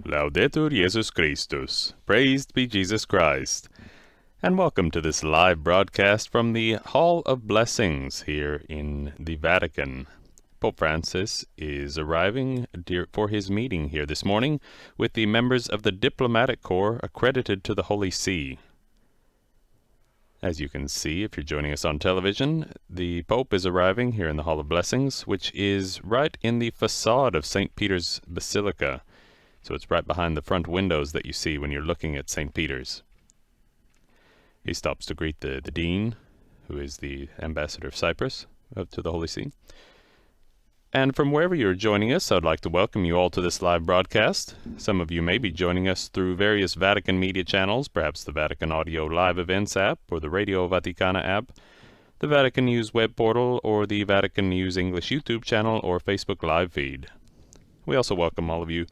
Laudetur Jesus Christus. Praised be Jesus Christ. And welcome to this live broadcast from the Hall of Blessings here in the Vatican. Pope Francis is arriving for his meeting here this morning with the members of the diplomatic corps accredited to the Holy See. As you can see, if you're joining us on television, the Pope is arriving here in the Hall of Blessings, which is right in the facade of St. Peter's Basilica. So it's right behind the front windows that you see when you're looking at St. Peter's. He stops to greet the Dean, who is the Ambassador of Cyprus to the Holy See. And from wherever you're joining us, I'd like to welcome you all to this live broadcast. Some of you may be joining us through various Vatican media channels, perhaps the Vatican Audio Live Events app, or the Radio Vaticana app, the Vatican News web portal, or the Vatican News English YouTube channel or Facebook live feed. We also welcome all of you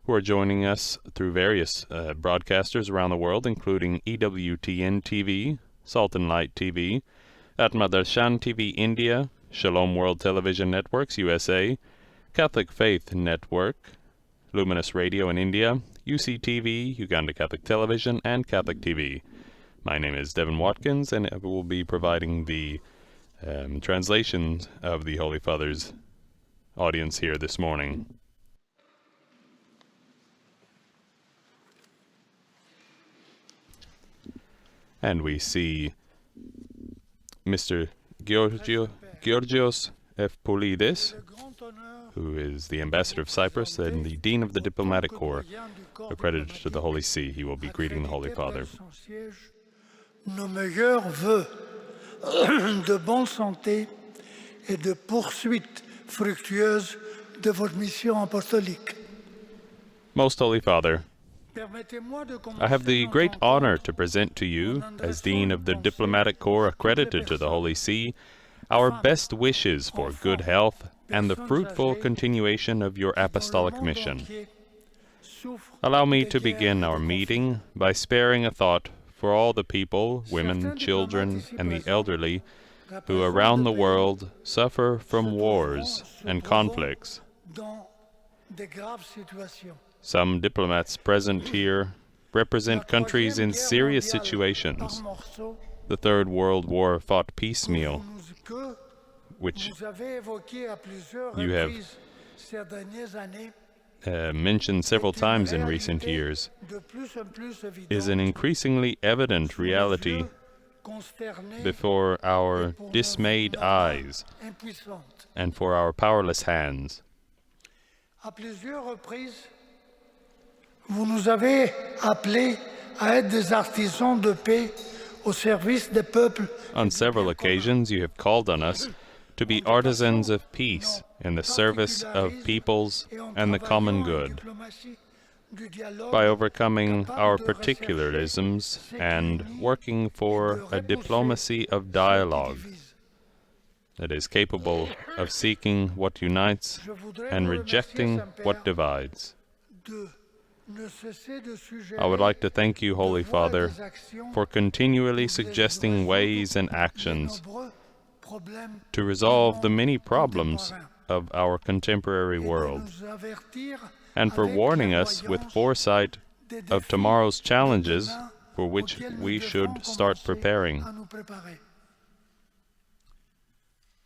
who are joining us through various broadcasters around the world, including EWTN TV, Salt and Light TV, Atmadarshan TV India, Shalom World Television Networks USA, Catholic Faith Network, Luminous Radio in India, UCTV, Uganda Catholic Television, and Catholic TV. My name is Devin Watkins, and I will be providing the translation of the Holy Father's audience here this morning. And we see Mr. Georgios F. Poulides, who is the Ambassador of Cyprus and the Dean of the Diplomatic Corps, accredited to the Holy See. He will be greeting the Holy Father. Nos meilleurs vœux de bonne santé et de poursuite fructueuse de votre mission apostolique. Most Holy Father, I have the great honor to present to you, as Dean of the Diplomatic Corps accredited to the Holy See, our best wishes for good health and the fruitful continuation of your apostolic mission. Allow me to begin our meeting by sparing a thought for all the people, women, children, and the elderly who around the world suffer from wars and conflicts. Some diplomats present here represent countries in serious situations. The Third World War fought piecemeal, which you have mentioned several times in recent years, is an increasingly evident reality before our dismayed eyes and for our powerless hands. Vous nous avez appelés à être des artisans de paix au service des peuples. On several occasions, you have called on us to be artisans of peace in the service of peoples and the common good, by overcoming our particularisms and working for a diplomacy of dialogue that is capable of seeking what unites and rejecting what divides. I would like to thank you, Holy Father, for continually suggesting ways and actions to resolve the many problems of our contemporary world, and for warning us with foresight of tomorrow's challenges for which we should start preparing.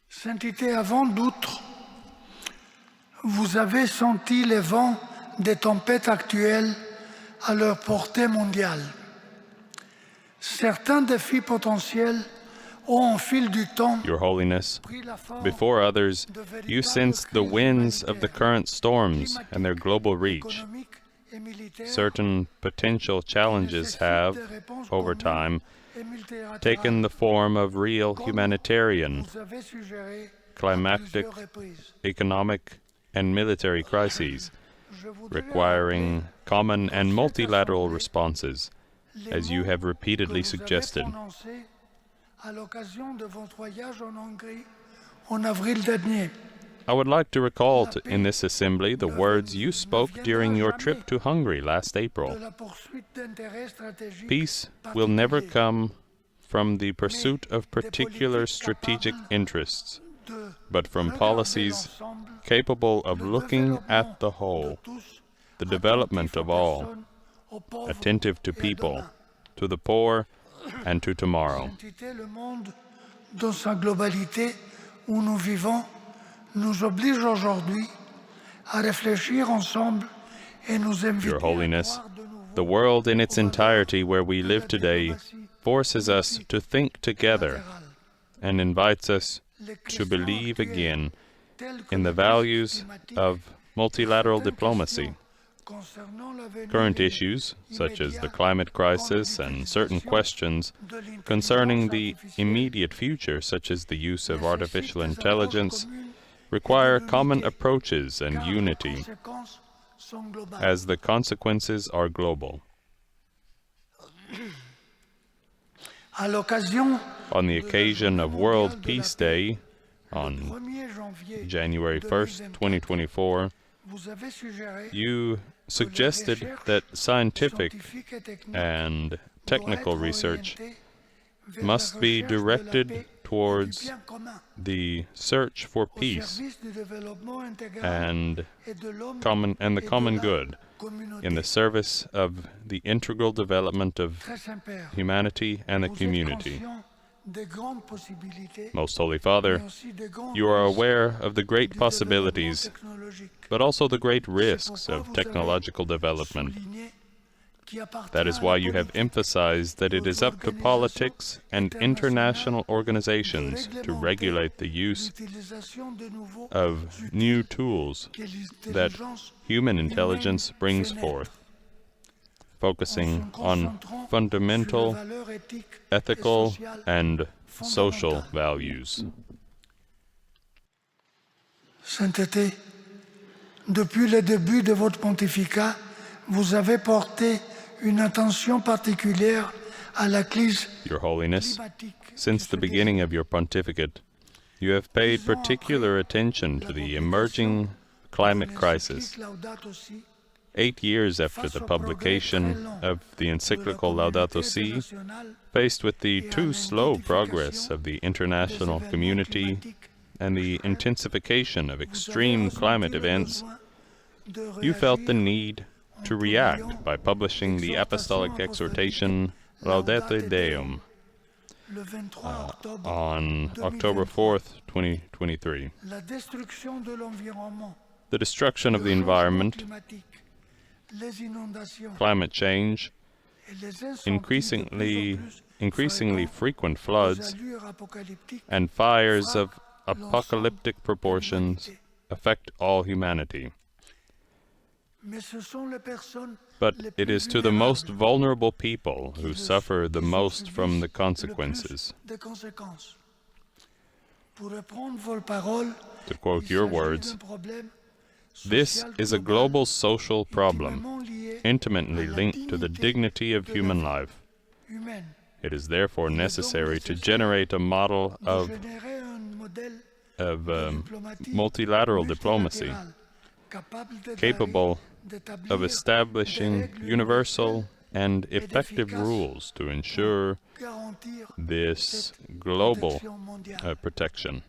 Sainteté, avant d'autres, vous avez senti les vents des tempêtes actuelles à leur portée mondiale. Certains défis potentiels ont, au fil du temps, Your Holiness, before others, you sensed the winds of the current storms and their global reach. Certain potential challenges have, over time, taken the form of real humanitarian, climactic, economic, and military crises, requiring common and multilateral responses, as you have repeatedly suggested. I would like to recall in this assembly the words you spoke during your trip to Hungary last April. Peace will never come from the pursuit of particular strategic interests, but from policies capable of looking at the whole the development of all, attentive to people, to the poor, and to tomorrow. Le monde, dans sa globalité où nous vivons, nous oblige aujourd'hui à réfléchir ensemble et nous inviter Your Holiness, à croire de nouveau the world in its entirety where we live today forces us to think together and invites us to believe again in the values of multilateral diplomacy. Current issues, such as the climate crisis and certain questions concerning the immediate future, such as the use of artificial intelligence, require common approaches and unity, as the consequences are global. On the occasion of World Peace Day, on January 1st, 2024, you suggested that scientific and technical research must be directed towards the search for peace and the common good in the service of the integral development of humanity and the community. Most Holy Father, you are aware of the great possibilities, but also the great risks of technological development. That is why you have emphasized that it is up to politics and international organizations to regulate the use of new tools that human intelligence brings forth, focusing on fundamental ethical and social values. Sainteté, depuis le début de votre pontificat, vous avez porté une attention particulière à la crise Your Holiness, since the beginning of your pontificate, you have paid particular attention to the emerging climate crisis. 8 years after the publication of the encyclical Laudato Si, faced with the too slow progress of the international community and the intensification of extreme climate events, you felt the need to react by publishing the apostolic exhortation Laudate Deum on October 4th, 2023. The destruction of the environment, climate change, increasingly frequent floods, and fires of apocalyptic proportions affect all humanity. But it is to the most vulnerable people who suffer the most from the consequences. To quote your words, this is a global social problem, intimately linked to the dignity of human life. It is therefore necessary to generate a model of multilateral diplomacy, capable of establishing universal and effective rules to ensure this global protection.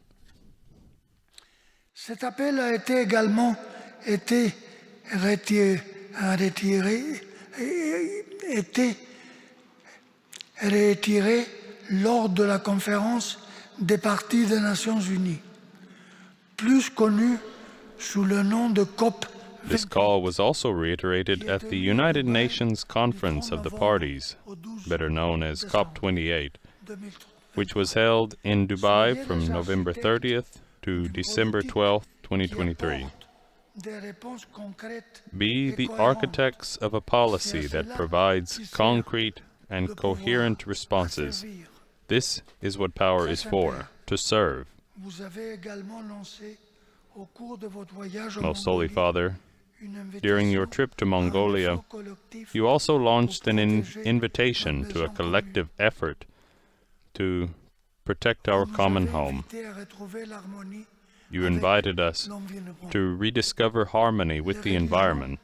Cet appel a également été retiré lors de la conférence des partis des Nations Unies, plus connue sous le nom de COP. This call was also reiterated at the United Nations Conference of the Parties, better known as COP28, which was held in Dubai from November 30th to December 12th, 2023. Be the architects of a policy that provides concrete and coherent responses. This is what power is for, to serve. Most Holy Father, during your trip to Mongolia, you also launched an invitation to a collective effort to protect our common home. You invited us to rediscover harmony with the environment.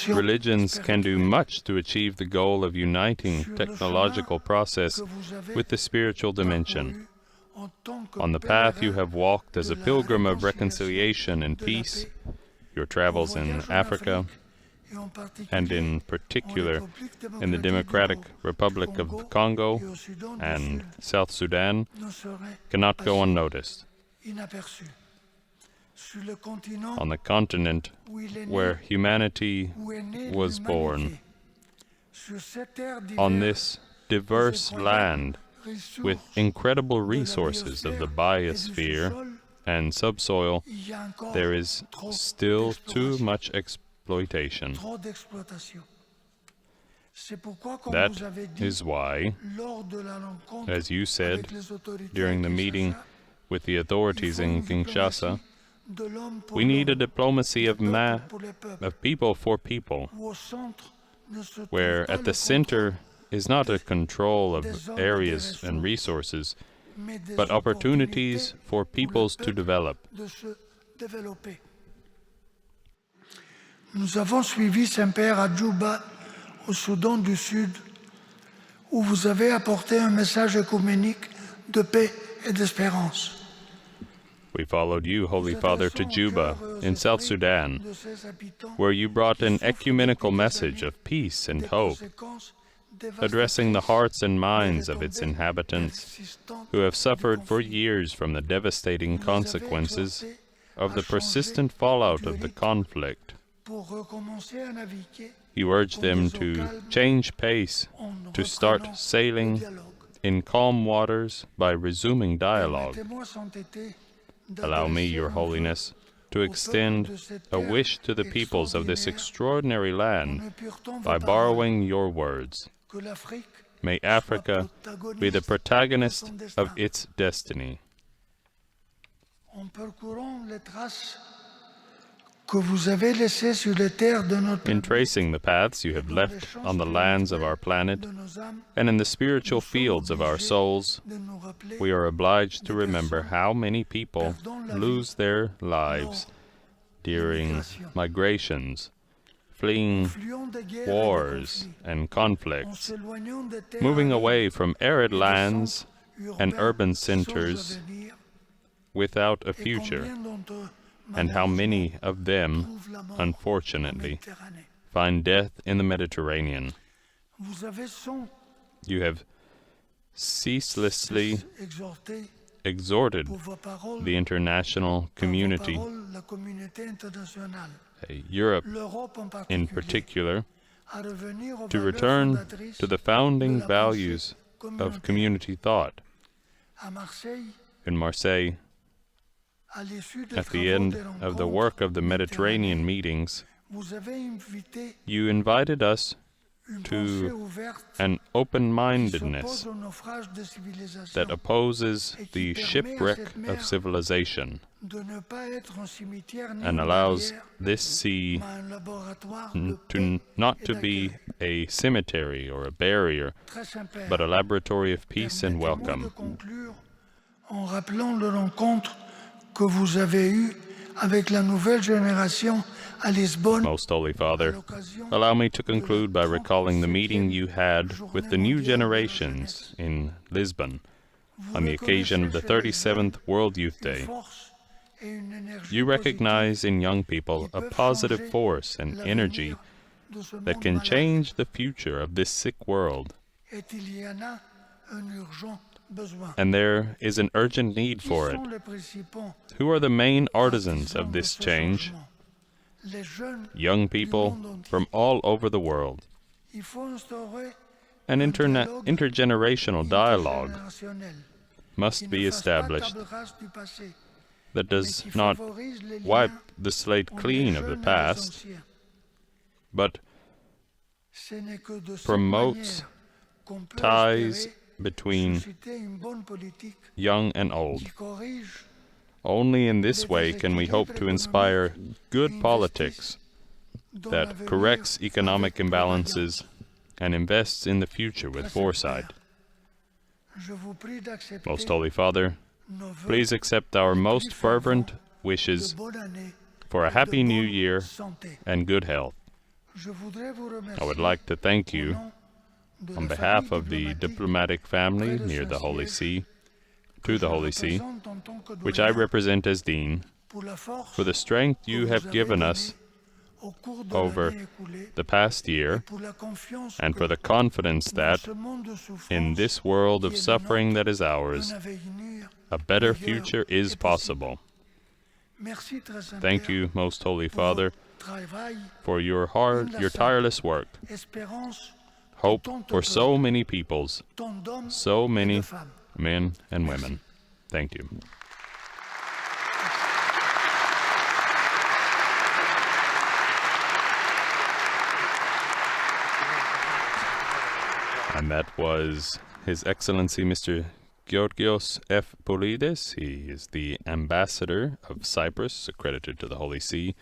Religions can do much to achieve the goal of uniting technological process with the spiritual dimension. On the path you have walked as a pilgrim of reconciliation and peace, your travels in Africa, and in particular in the Democratic Republic of the Congo and South Sudan, cannot go unnoticed. On the continent where humanity was born, on this diverse land with incredible resources of the biosphere and subsoil, there is still too much exploitation. That is why, as you said during the meeting with the authorities in Kinshasa, we need a diplomacy of people for people, where at the center is not a control of areas and resources, but opportunities for peoples to develop. Nous avons suivi Saint-Père à Djouba, au Soudan du Sud, où vous avez apporté un message œcuménique de paix et d'espérance. We followed you, Holy Father, to Juba in South Sudan, where you brought an ecumenical message of peace and hope, addressing the hearts and minds of its inhabitants, who have suffered for years from the devastating consequences of the persistent fallout of the conflict. You urged them to change pace, to start sailing in calm waters by resuming dialogue. Allow me, Your Holiness, to extend a wish to the peoples of this extraordinary land by borrowing your words. May Africa be the protagonist of its destiny. In tracing the paths you have left on the lands of our planet and in the spiritual fields of our souls, we are obliged to remember how many people lose their lives during migrations, fleeing wars and conflicts, moving away from arid lands and urban centers without a future, and how many of them, unfortunately, find death in the Mediterranean. You have ceaselessly exhorted the international community, Europe in particular, to return to the founding values of community thought. In Marseille, at the end of the work of the Mediterranean meetings, you invited us to an open-mindedness that opposes the shipwreck of civilization and allows this sea not to be a cemetery or a barrier, but a laboratory of peace and welcome. Que vous avez eu avec la nouvelle génération à Lisbonne. Most Holy Father, allow me to conclude by recalling the meeting you had with the new generations in Lisbon on the occasion of the 37th World Youth Day. You recognize in young people a positive force and energy that can change the future of this sick world. And there is an urgent need for it. Who are the main artisans of this change? Young people from all over the world. An intergenerational dialogue must be established that does not wipe the slate clean of the past, but promotes ties between young and old. Only in this way can we hope to inspire good politics that corrects economic imbalances and invests in the future with foresight. Most Holy Father, please accept our most fervent wishes for a happy new year and good health. I would like to thank you on behalf of the diplomatic family near the Holy See, to the Holy See, which I represent as Dean, for the strength you have given us over the past year, and for the confidence that, in this world of suffering that is ours, a better future is possible. Thank you, Most Holy Father, for your tireless work, hope for so many peoples, so many men and women. Thank you. And that was His Excellency Mr. Georgios F. Polides. He is the ambassador of Cyprus, accredited to the Holy See,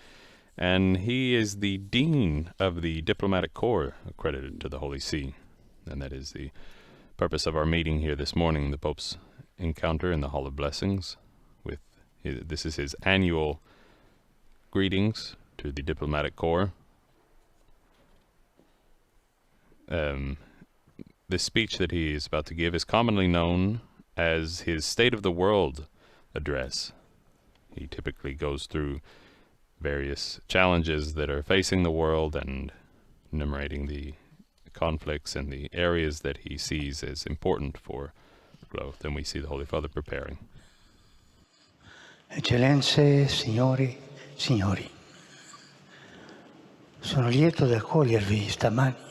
and he is the dean of the diplomatic corps, accredited to the Holy See. And that is the purpose of our meeting here this morning, the Pope's encounter in the Hall of Blessings. This is his annual greetings to the diplomatic corps. This speech that he is about to give is commonly known as his State of the World address. He typically goes through various challenges that are facing the world and enumerating the conflicts and the areas that he sees as important for growth. And we see the Holy Father preparing. Eccellenze, signori, signori, sono lieto di accogliervi stamani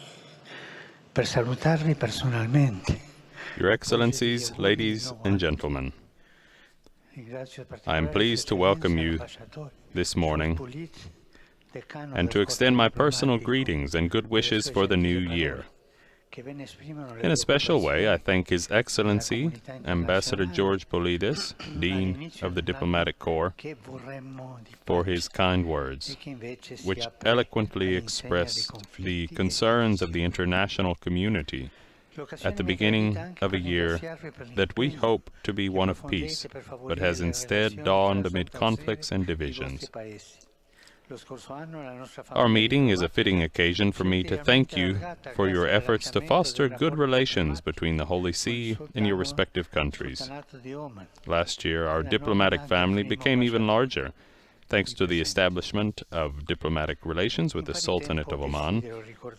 per salutarvi personalmente. Your Excellencies, ladies and gentlemen, I am pleased to welcome you this morning and to extend my personal greetings and good wishes for the new year. In a special way, I thank His Excellency, Ambassador George Polides, Dean of the Diplomatic Corps, for his kind words, which eloquently expressed the concerns of the international community at the beginning of a year that we hope to be one of peace, but has instead dawned amid conflicts and divisions. Our meeting is a fitting occasion for me to thank you for your efforts to foster good relations between the Holy See and your respective countries. Last year, our diplomatic family became even larger, thanks to the establishment of diplomatic relations with the Sultanate of Oman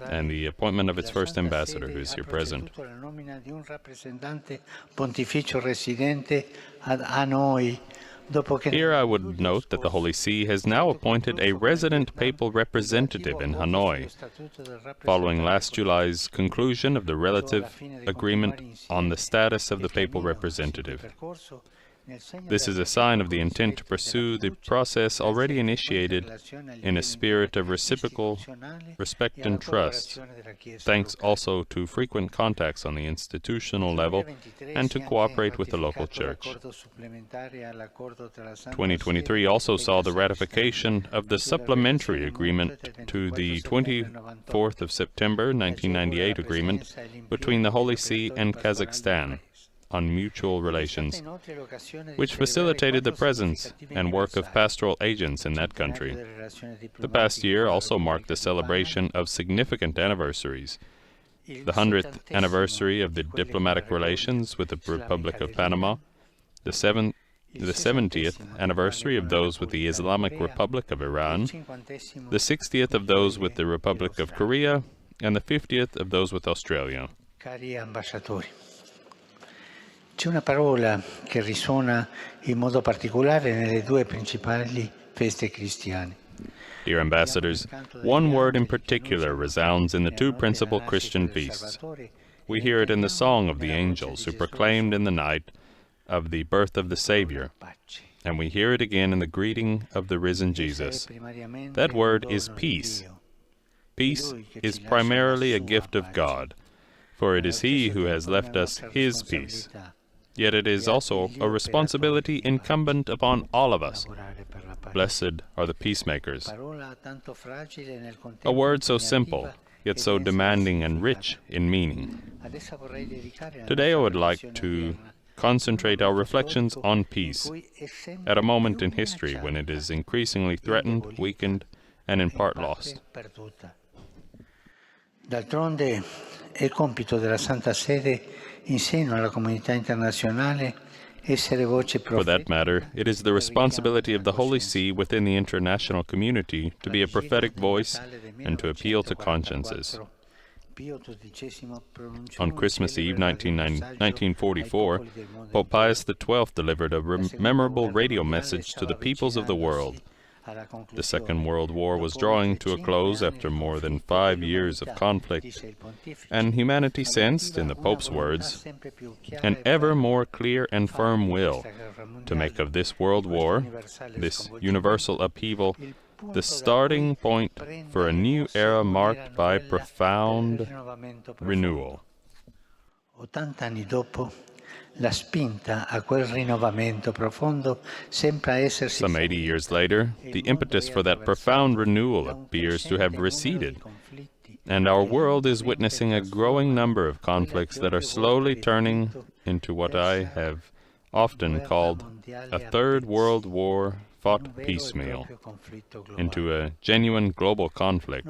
and the appointment of its first ambassador, who is here present. Here I would note that the Holy See has now appointed a resident papal representative in Hanoi, following last July's conclusion of the relative agreement on the status of the papal representative. This is a sign of the intent to pursue the process already initiated in a spirit of reciprocal respect and trust, thanks also to frequent contacts on the institutional level and to cooperate with the local church. 2023 also saw the ratification of the supplementary agreement to the 24th of September 1998 agreement between the Holy See and Kazakhstan on mutual relations, which facilitated the presence and work of pastoral agents in that country. The past year also marked the celebration of significant anniversaries: the 100th anniversary of the diplomatic relations with the Republic of Panama, the 70th anniversary of those with the Islamic Republic of Iran, the 60th of those with the Republic of Korea, and the 50th of those with Australia. C'è una parola che risuona in modo particolare nelle due principali feste cristiane. Dear ambassadors, one word in particular resounds in the two principal Christian feasts. We hear it in the song of the angels who proclaimed in the night of the birth of the Savior, and we hear it again in the greeting of the risen Jesus. That word is peace. Peace is primarily a gift of God, for it is He who has left us His peace. Yet it is also a responsibility incumbent upon all of us. Blessed are the peacemakers. A word so simple, yet so demanding and rich in meaning. Today I would like to concentrate our reflections on peace, at a moment in history when it is increasingly threatened, weakened, and in part lost. D'altronde è compito della Santa Sede in seno alla comunità internazionale essere voce For that profetica matter, it is the responsibility of the Holy See within the international community to be a prophetic voice and to appeal to consciences. On Christmas Eve 1944, Pope Pius XII delivered a memorable radio message to the peoples of the world. The Second World War was drawing to a close after more than 5 years of conflict, and humanity sensed, in the Pope's words, an ever more clear and firm will to make of this world war, this universal upheaval, the starting point for a new era marked by profound renewal. 80 anni dopo, la spinta a quel rinnovamento profondo sembra essersi Some 80 years later, the impetus for that profound renewal appears to have receded, and our world is witnessing a growing number of conflicts that are slowly turning into what I have often called a third world war fought piecemeal, into a genuine global conflict.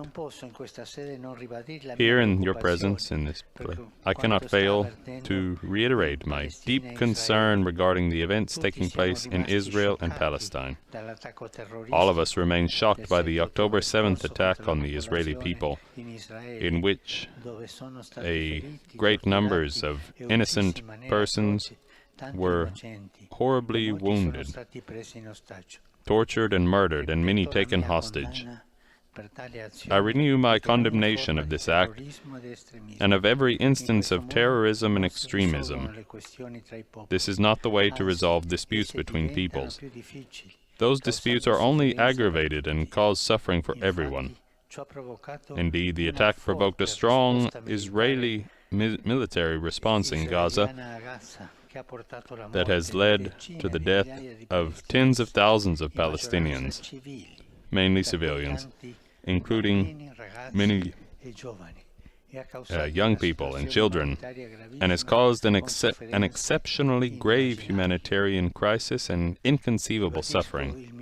Here in your presence, in this place, I cannot fail to reiterate my deep concern regarding the events taking place in Israel and Palestine. All of us remain shocked by the October 7th attack on the Israeli people, in which great numbers of innocent persons were horribly wounded, tortured and murdered, and many taken hostage. I renew my condemnation of this act and of every instance of terrorism and extremism. This is not the way to resolve disputes between peoples. Those disputes are only aggravated and cause suffering for everyone. Indeed, the attack provoked a strong Israeli military response in Gaza that has led to the death of tens of thousands of Palestinians, mainly civilians, including many young people and children, and has caused an exceptionally grave humanitarian crisis and inconceivable suffering.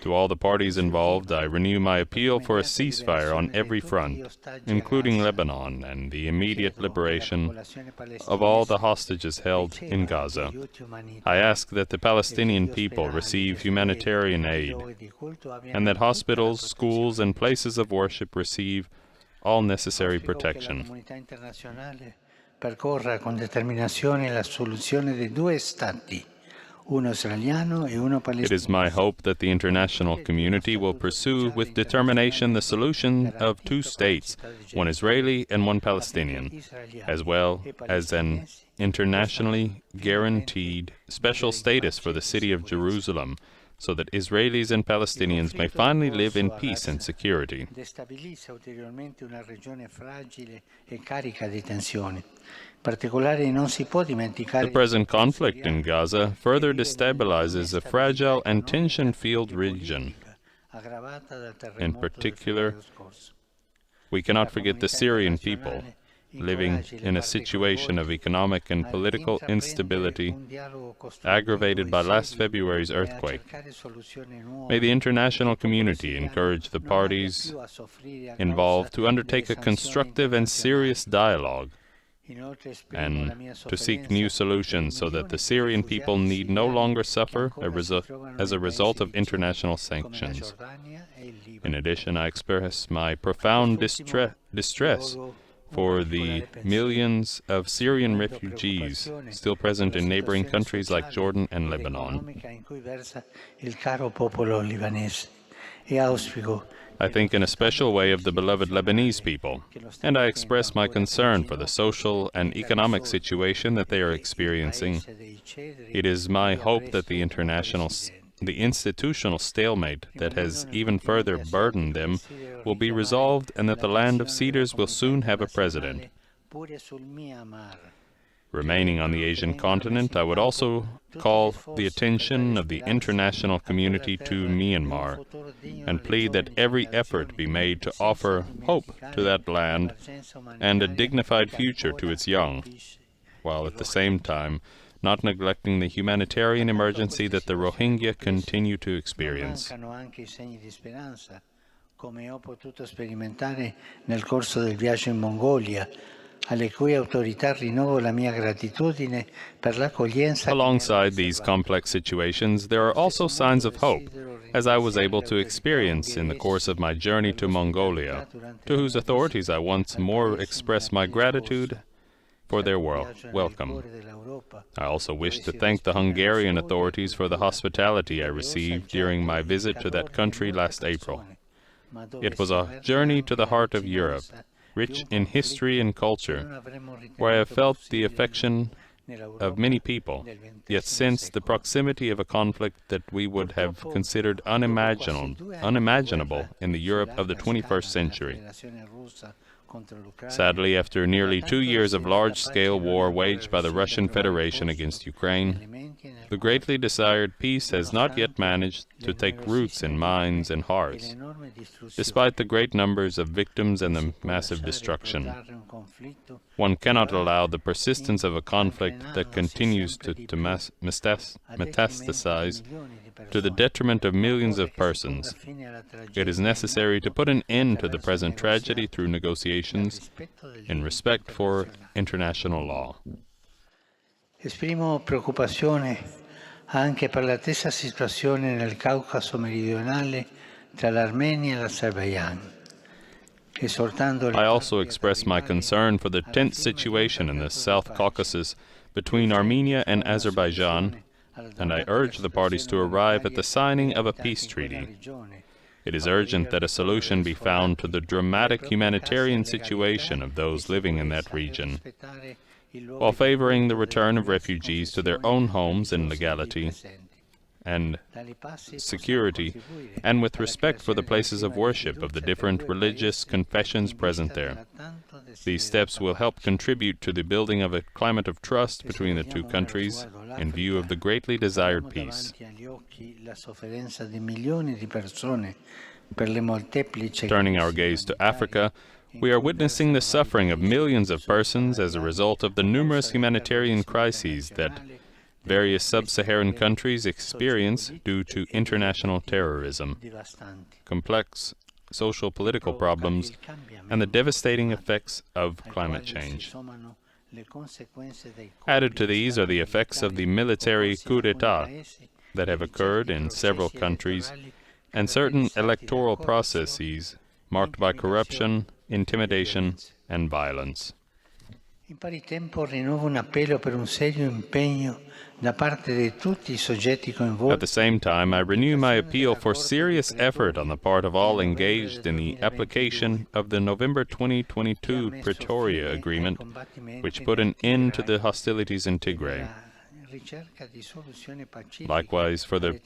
To all the parties involved, I renew my appeal for a ceasefire on every front, including Lebanon, and the immediate liberation of all the hostages held in Gaza. I ask that the Palestinian people receive humanitarian aid, and that hospitals, schools, and places of worship receive all necessary protection. Percorra con determinazione la soluzione dei due stati, uno israeliano e uno palestinese. It is my hope that the international community will pursue with determination the solution of two states, one Israeli and one Palestinian, as well as an internationally guaranteed special status for the city of Jerusalem, so that Israelis and Palestinians may finally live in peace and security. The present conflict in Gaza further destabilizes a fragile and tension-filled region. In particular, we cannot forget the Syrian people, living in a situation of economic and political instability aggravated by last February's earthquake. May the international community encourage the parties involved to undertake a constructive and serious dialogue and to seek new solutions so that the Syrian people need no longer suffer as a result of international sanctions. In addition, I express my profound distress for the millions of Syrian refugees still present in neighboring countries like Jordan and Lebanon. I think in a special way of the beloved Lebanese people, and I express my concern for the social and economic situation that they are experiencing. It is my hope that the institutional stalemate that has even further burdened them will be resolved, and that the land of cedars will soon have a president. Remaining on the Asian continent, I would also call the attention of the international community to Myanmar and plead that every effort be made to offer hope to that land and a dignified future to its young, while at the same time not neglecting the humanitarian emergency that the Rohingya continue to experience. Come ho potuto sperimentare nel corso del viaggio in Mongolia, alle cui autorità rinnovo la mia gratitudine per l'accoglienza. Alongside these complex situations, there are also signs of hope, as I was able to experience in the course of my journey to Mongolia, to whose authorities I once more express my gratitude for their welcome. I also wish to thank the Hungarian authorities for the hospitality I received during my visit to that country last April. It was a journey to the heart of Europe, rich in history and culture, where I have felt the affection of many people, yet sensed the proximity of a conflict that we would have considered unimaginable in the Europe of the 21st century. Sadly, after nearly 2 years of large-scale war waged by the Russian Federation against Ukraine, the greatly desired peace has not yet managed to take roots in minds and hearts, despite the great numbers of victims and the massive destruction. One cannot allow the persistence of a conflict that continues to metastasize to the detriment of millions of persons. It is necessary to put an end to the present tragedy through negotiations in respect for international law. Esprimo preoccupazione anche per la tesa situazione nel Caucaso meridionale tra l'Armenia e l'Azerbaijan. I also express my concern for the tense situation in the South Caucasus between Armenia and Azerbaijan, and I urge the parties to arrive at the signing of a peace treaty. It is urgent that a solution be found to the dramatic humanitarian situation of those living in that region, while favoring the return of refugees to their own homes in legality and security, and with respect for the places of worship of the different religious confessions present there. These steps will help contribute to the building of a climate of trust between the two countries in view of the greatly desired peace. Turning our gaze to Africa, we are witnessing the suffering of millions of persons as a result of the numerous humanitarian crises that various sub-Saharan countries experience due to international terrorism, complex social-political problems, and the devastating effects of climate change. Added to these are the effects of the military coup d'etat that have occurred in several countries and certain electoral processes marked by corruption, intimidation, and violence. In pari tempo rinnovo un appello per un serio impegno da parte di tutti I soggetti coinvolti. At the same time, I renew my appeal for serious effort on the part of all engaged in the application of the November 2022 Pretoria Agreement, which put an end to the hostilities in Tigray. Likewise, for the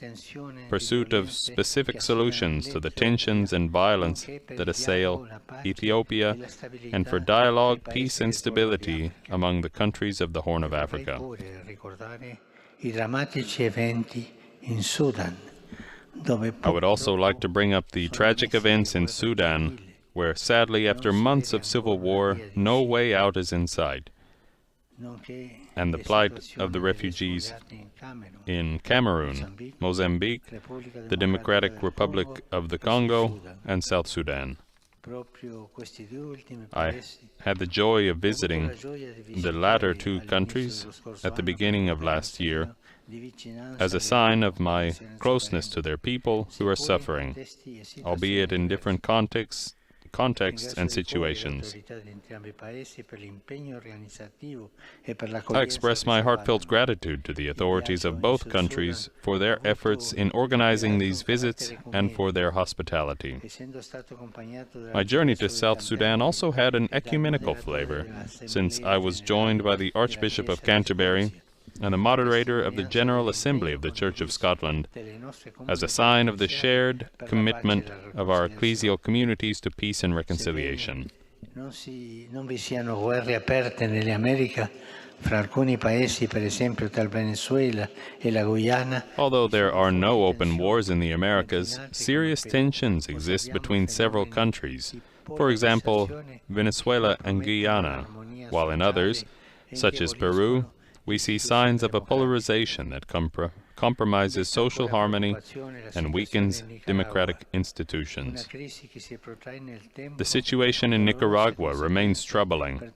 pursuit of specific solutions to the tensions and violence that assail Ethiopia, and for dialogue, peace and stability among the countries of the Horn of Africa. I would also like to bring up the tragic events in Sudan, where sadly, after months of civil war, no way out is in sight, and the plight of the refugees in Cameroon, Mozambique, the Democratic Republic of the Congo, and South Sudan. I had the joy of visiting the latter two countries at the beginning of last year as a sign of my closeness to their people who are suffering, albeit in different contexts and situations. I express my heartfelt gratitude to the authorities of both countries for their efforts in organizing these visits and for their hospitality. My journey to South Sudan also had an ecumenical flavor, since I was joined by the Archbishop of Canterbury and the moderator of the General Assembly of the Church of Scotland, as a sign of the shared commitment of our ecclesial communities to peace and reconciliation. Non vi siano guerre aperte nelle Americhe fra alcuni paesi, per esempio tra il Venezuela e la Guyana. Although there are no open wars in the Americas, serious tensions exist between several countries, for example, Venezuela and Guyana, while in others, such as Peru, we see signs of a polarization that compromises social harmony and weakens democratic institutions. The situation in Nicaragua remains troubling.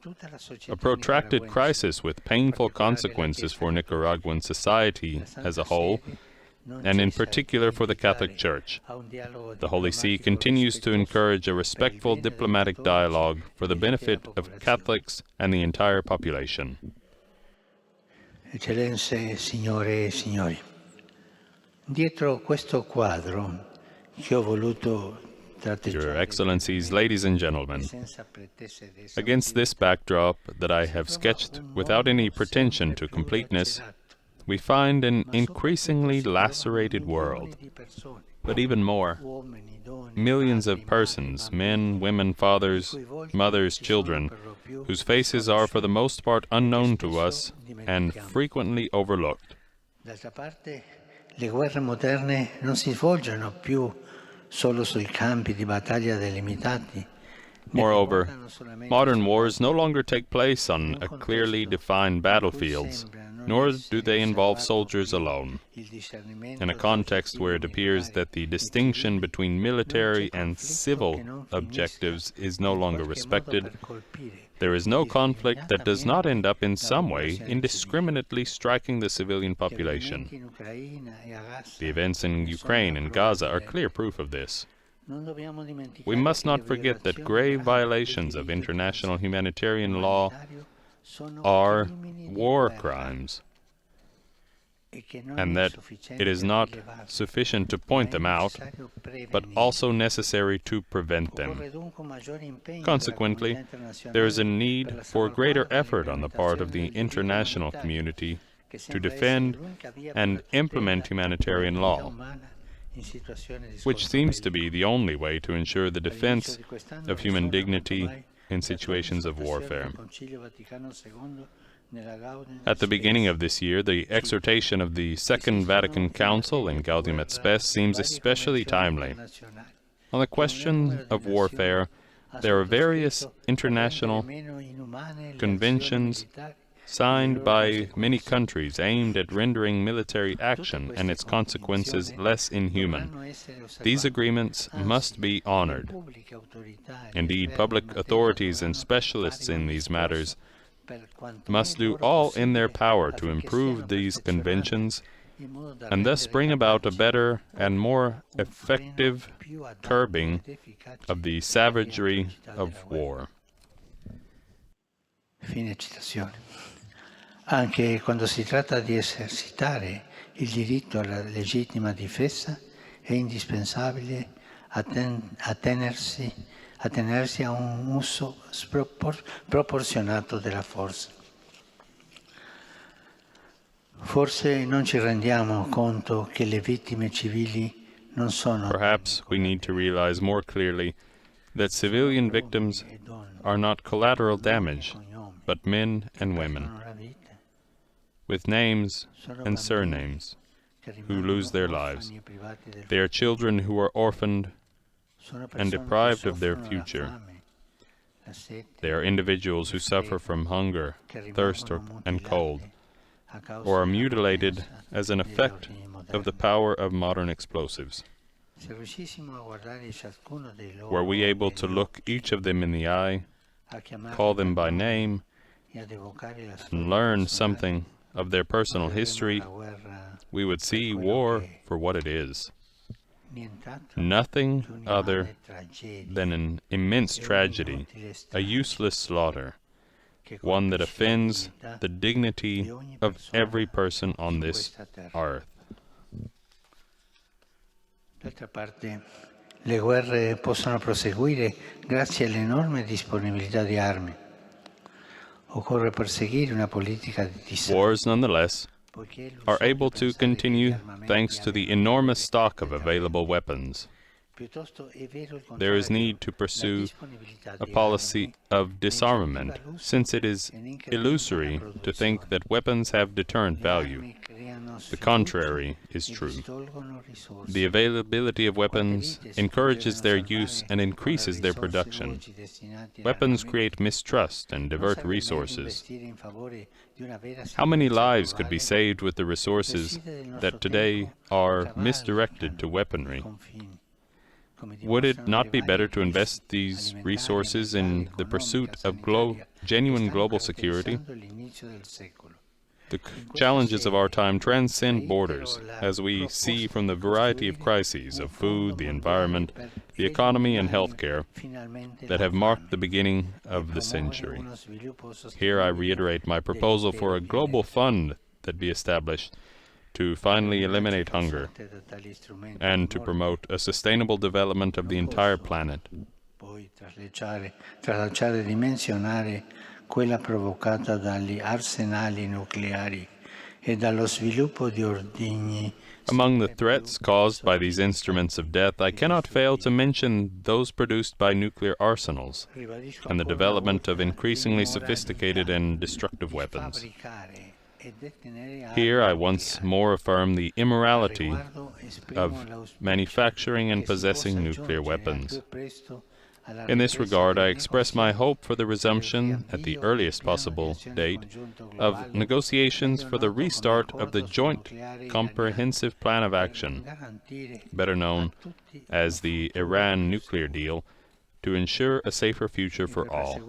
A protracted crisis with painful consequences for Nicaraguan society as a whole, and in particular for the Catholic Church. The Holy See continues to encourage a respectful diplomatic dialogue for the benefit of Catholics and the entire population. Eccellenze, signore e signori, dietro questo quadro che ho voluto Your Excellencies, ladies and gentlemen, against this backdrop that I have sketched without any pretension to completeness, we find an increasingly lacerated world, but even more, millions of persons, men, women, fathers, mothers, children, whose faces are for the most part unknown to us and frequently overlooked. D'altra parte, le guerre moderne non si svolgono più solo sui campi di battaglia delimitati. Moreover, modern wars no longer take place on a clearly defined battlefields, nor do they involve soldiers alone. In a context where it appears that the distinction between military and civil objectives is no longer respected, there is no conflict that does not end up in some way indiscriminately striking the civilian population. The events in Ukraine and Gaza are clear proof of this. We must not forget that grave violations of international humanitarian law are war crimes, and that it is not sufficient to point them out, but also necessary to prevent them. Consequently, there is a need for greater effort on the part of the international community to defend and implement humanitarian law, which seems to be the only way to ensure the defense of human dignity in situations of warfare. At the beginning of this year, the exhortation of the Second Vatican Council in Gaudium et Spes seems especially timely. On the question of warfare, there are various international conventions signed by many countries aimed at rendering military action and its consequences less inhuman. These agreements must be honored. Indeed, public authorities and specialists in these matters must do all in their power to improve these conventions and thus bring about a better and more effective curbing of the savagery of war. Fine citazione. Anche quando si tratta di esercitare il diritto alla legittima difesa, è indispensabile attenersi a un uso proporzionato della forza. Forse non ci rendiamo conto che le vittime civili non sono... Perhaps we need to realize more clearly that civilian victims are not collateral damage, but men and women, with names and surnames, who lose their lives. They are children who are orphaned and deprived of their future. They are individuals who suffer from hunger, thirst, and cold, or are mutilated as an effect of the power of modern explosives. Were we able to look each of them in the eye, call them by name, and learn something of their personal history, we would see war for what it is. Nothing other than an immense tragedy, a useless slaughter, one that offends the dignity of every person on this earth. D'altra parte, le guerre possono proseguire grazie all'enorme disponibilità di armi. Occorre perseguire una politica di distacco. Wars, nonetheless, are able to continue thanks to the enormous stock of available weapons. There is need to pursue a policy of disarmament, since it is illusory to think that weapons have deterrent value. The contrary is true. The availability of weapons encourages their use and increases their production. Weapons create mistrust and divert resources. How many lives could be saved with the resources that today are misdirected to weaponry? Would it not be better to invest these resources in the pursuit of genuine global security? The challenges of our time transcend borders, as we see from the variety of crises of food, the environment, the economy, and healthcare that have marked the beginning of the century. Here I reiterate my proposal for a global fund that be established to finally eliminate hunger and to promote a sustainable development of the entire planet. Tralasciare dimensionare quella provocata dagli arsenali nucleari e dallo sviluppo di ordigni. Among the threats caused by these instruments of death, I cannot fail to mention those produced by nuclear arsenals and the development of increasingly sophisticated and destructive weapons. Here I once more affirm the immorality of manufacturing and possessing nuclear weapons. In this regard, I express my hope for the resumption, at the earliest possible date, of negotiations for the restart of the Joint Comprehensive Plan of Action, better known as the Iran nuclear deal, to ensure a safer future for all.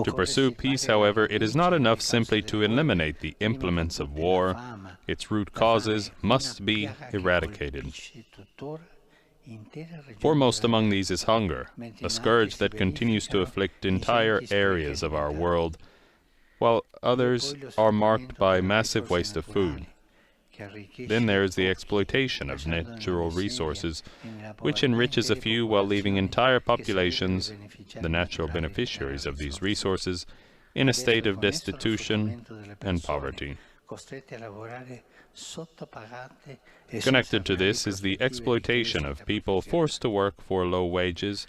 To pursue peace, however, it is not enough simply to eliminate the implements of war. Its root causes must be eradicated. Foremost among these is hunger, a scourge that continues to afflict entire areas of our world, while others are marked by massive waste of food. Then there is the exploitation of natural resources, which enriches a few while leaving entire populations, the natural beneficiaries of these resources, in a state of destitution and poverty. Connected to this is the exploitation of people forced to work for low wages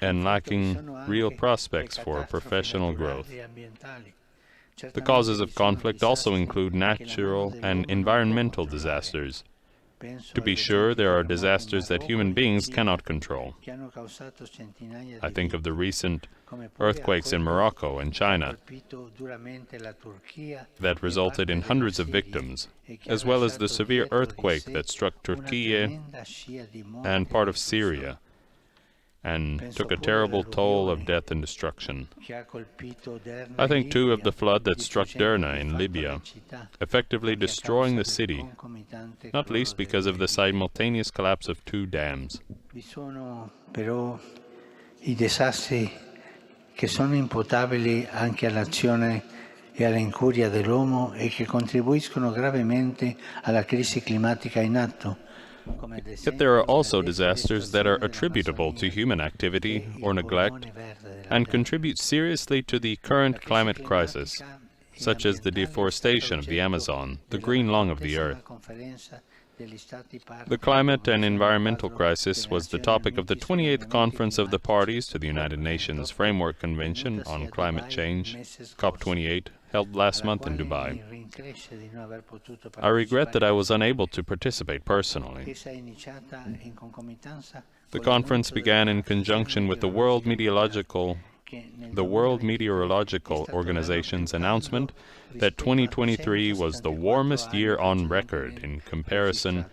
and lacking real prospects for professional growth. The causes of conflict also include natural and environmental disasters. To be sure, there are disasters that human beings cannot control. I think of the recent earthquakes in Morocco and China that resulted in hundreds of victims, as well as the severe earthquake that struck Turkey and part of Syria, and took a terrible toll of death and destruction. I think, too, of the flood that struck Derna in Libya, effectively destroying the city, not least because of the simultaneous collapse of two dams. Però i disastri che sono imputabili anche all'azione e all'incuria dell'uomo e che contribuiscono gravemente alla crisi climatica in atto. Yet there are also disasters that are attributable to human activity or neglect and contribute seriously to the current climate crisis, such as the deforestation of the Amazon, the green lung of the earth. The climate and environmental crisis was the topic of the 28th Conference of the Parties to the United Nations Framework Convention on Climate Change, COP28, held last month in Dubai. I regret that I was unable to participate personally. The conference began in conjunction with the World Meteorological Organization's announcement that 2023 was the warmest year on record in comparison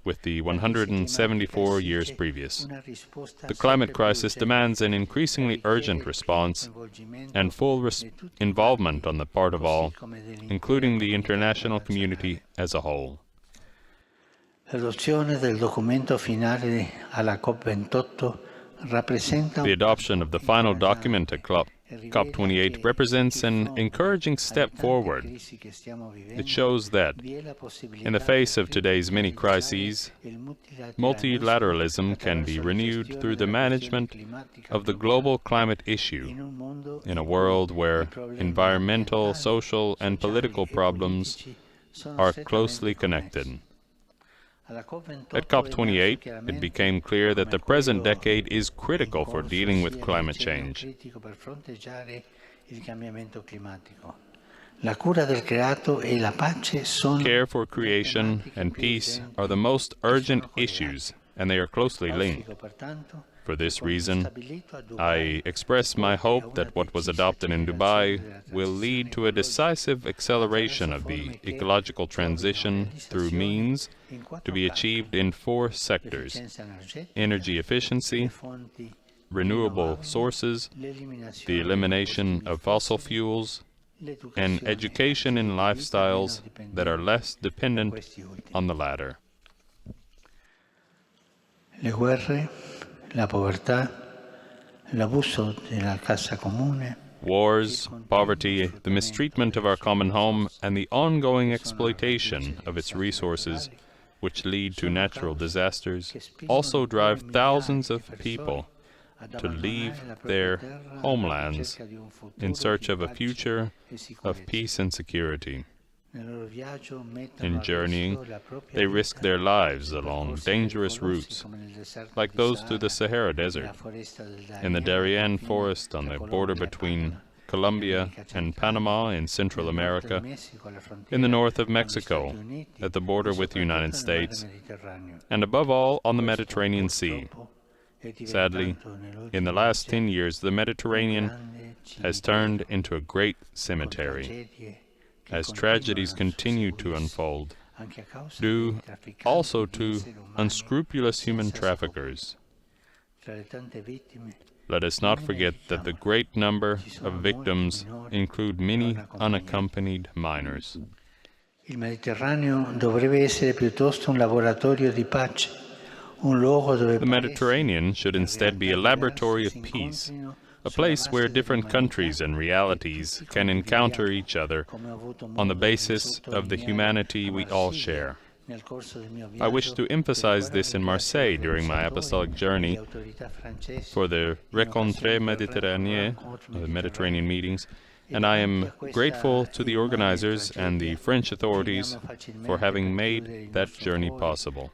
with the 174 years previous. The climate crisis demands an increasingly urgent response and full involvement on the part of all, including the international community as a whole. The adoption of the final document at COP28 represents an encouraging step forward. It shows that, in the face of today's many crises, multilateralism can be renewed through the management of the global climate issue in a world where environmental, social, and political problems are closely connected. At COP28, it became clear that the present decade is critical for dealing with climate change. Care for creation and peace are the most urgent issues, and they are closely linked. For this reason, I express my hope that what was adopted in Dubai will lead to a decisive acceleration of the ecological transition through means to be achieved in 4 sectors: energy efficiency, renewable sources, the elimination of fossil fuels, and education in lifestyles that are less dependent on the latter. Le guerre, la povertà, l'abuso della casa comune. Wars, poverty, the mistreatment of our common home, and the ongoing exploitation of its resources, which lead to natural disasters, also drive thousands of people to leave their homelands in search of a future of peace and security. In journeying, they risk their lives along dangerous routes, like those through the Sahara Desert, in the Darien forest on the border between Colombia and Panama in Central America, in the north of Mexico, at the border with the United States, and above all on the Mediterranean Sea. Sadly, in the last 10 years, the Mediterranean has turned into a great cemetery, as tragedies continue to unfold, due also to unscrupulous human traffickers. Let us not forget that the great number of victims include many unaccompanied minors. Il Mediterraneo dovrebbe essere piuttosto un laboratorio di pace, un luogo dove The Mediterranean should instead be a laboratory of peace, a place where different countries and realities can encounter each other on the basis of the humanity we all share. I wish to emphasize this in Marseille during my apostolic journey for the Rencontres Méditerranéennes, the Mediterranean meetings, and I am grateful to the organizers and the French authorities for having made that journey possible.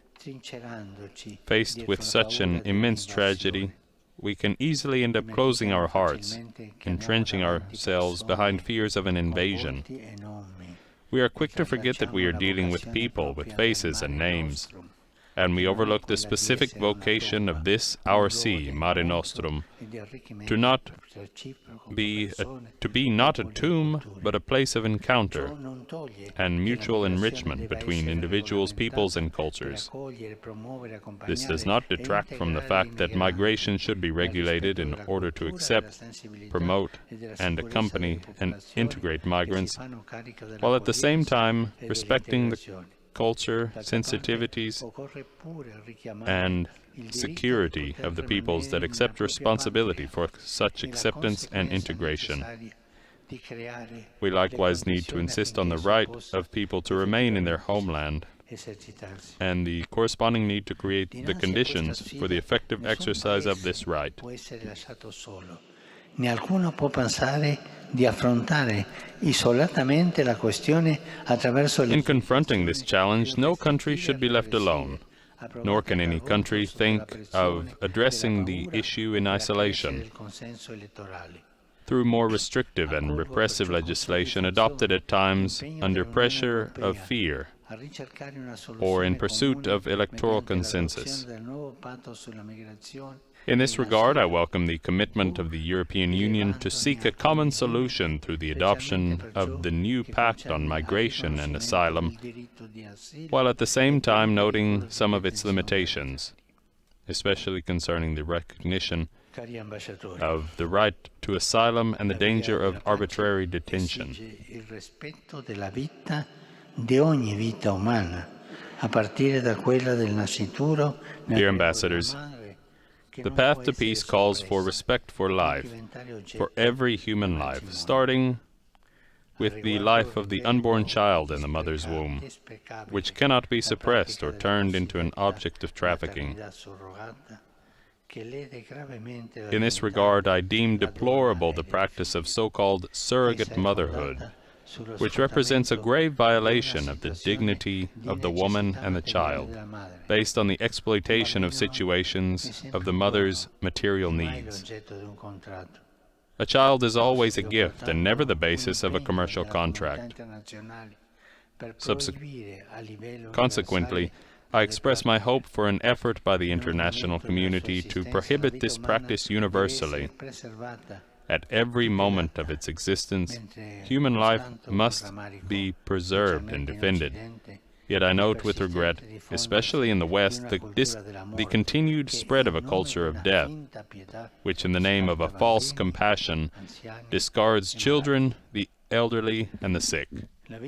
Faced with such an immense tragedy, we can easily end up closing our hearts, entrenching ourselves behind fears of an invasion. We are quick to forget that we are dealing with people with faces and names, and we overlook the specific vocation of this, our sea, Mare Nostrum, to be not a tomb, but a place of encounter and mutual enrichment between individuals, peoples, and cultures. This does not detract from the fact that migration should be regulated in order to accept, promote, and accompany and integrate migrants, while at the same time respecting the culture, sensitivities, and security of the peoples that accept responsibility for such acceptance and integration. We likewise need to insist on the right of people to remain in their homeland and the corresponding need to create the conditions for the effective exercise of this right. Nessuno può pensare di affrontare isolatamente la questione attraverso le... In confronting this challenge, no country should be left alone, nor can any country think of addressing the issue in isolation. Through more restrictive and repressive legislation adopted at times under pressure of fear or in pursuit of electoral consensus. In this regard, I welcome the commitment of the European Union to seek a common solution through the adoption of the new Pact on Migration and Asylum, while at the same time noting some of its limitations, especially concerning the recognition of the right to asylum and the danger of arbitrary detention. Dear ambassadors, The path to peace calls for respect for life, for every human life, starting with the life of the unborn child in the mother's womb, which cannot be suppressed or turned into an object of trafficking. In this regard, I deem deplorable the practice of so-called surrogate motherhood, which represents a grave violation of the dignity of the woman and the child, based on the exploitation of situations of the mother's material needs. A child is always a gift and never the basis of a commercial contract. Consequently, I express my hope for an effort by the international community to prohibit this practice universally. At every moment of its existence, human life must be preserved and defended. Yet I note with regret, especially in the West, the continued spread of a culture of death, which in the name of a false compassion discards children, the elderly, and the sick. La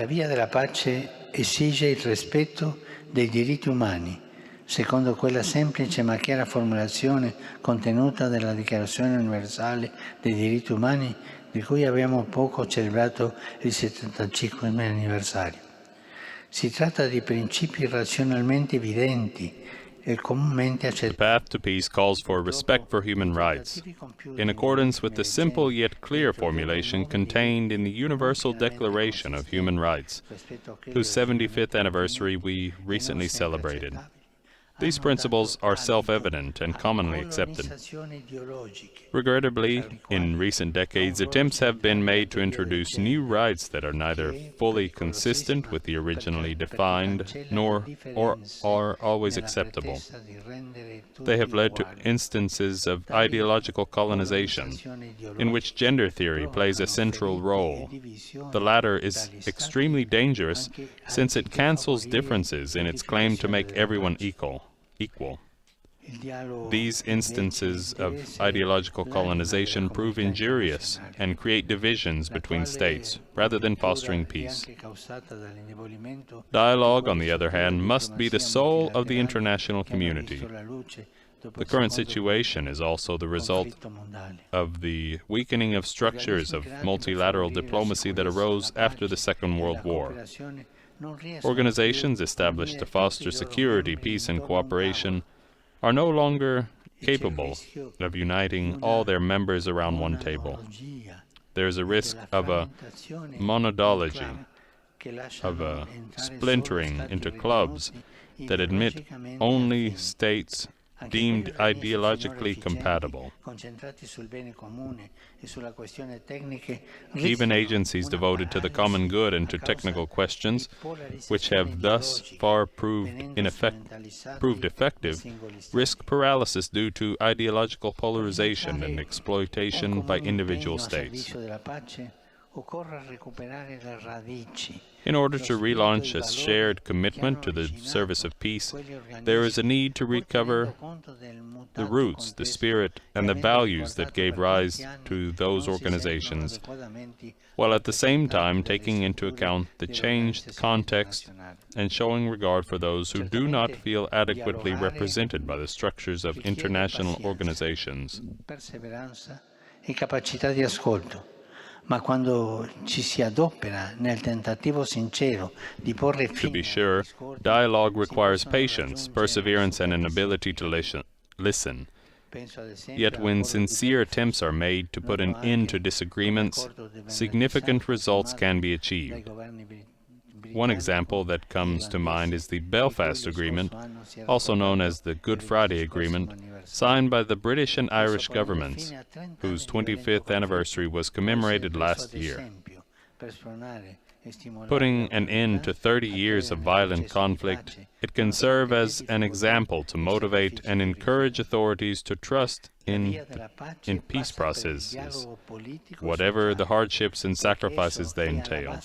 via della pace esige il rispetto dei diritti umani, secondo quella semplice ma chiara formulazione contenuta nella Dichiarazione universale dei diritti umani, di cui abbiamo poco celebrato il 75° anniversario. Si tratta di principi razionalmente evidenti e comunemente accettati. The path to peace calls for respect for human rights, in accordance with the simple yet clear formulation contained in the Universal Declaration of Human Rights, whose 75th anniversary we recently celebrated. These principles are self-evident and commonly accepted. Regrettably, in recent decades, attempts have been made to introduce new rights that are neither fully consistent with the originally defined nor are always acceptable. They have led to instances of ideological colonization, in which gender theory plays a central role. The latter is extremely dangerous since it cancels differences in its claim to make everyone equal. These instances of ideological colonization prove injurious and create divisions between states, rather than fostering peace. Dialogue, on the other hand, must be the soul of the international community. The current situation is also the result of the weakening of structures of multilateral diplomacy that arose after the Second World War. Organizations established to foster security, peace, and cooperation are no longer capable of uniting all their members around one table. There is a risk of a monadology, of a splintering into clubs that admit only states deemed ideologically compatible. Even agencies devoted to the common good and to technical questions, which have thus far proved effective, risk paralysis due to ideological polarization and exploitation by individual states. In order to relaunch a shared commitment to the service of peace, there is a need to recover the roots, the spirit, and the values that gave rise to those organizations, while at the same time taking into account the changed context and showing regard for those who do not feel adequately represented by the structures of international organizations. Ma quando ci si adopera nel tentativo sincero di porre fine. To be sure, dialogue requires patience, perseverance, and an ability to listen. Yet when sincere attempts are made to put an end to disagreements, significant results can be achieved. One example that comes to mind is the Belfast Agreement, also known as the Good Friday Agreement, signed by the British and Irish governments, whose 25th anniversary was commemorated last year. Putting an end to 30 years of violent conflict, it can serve as an example to motivate and encourage authorities to trust in peace processes, whatever the hardships and sacrifices they entail.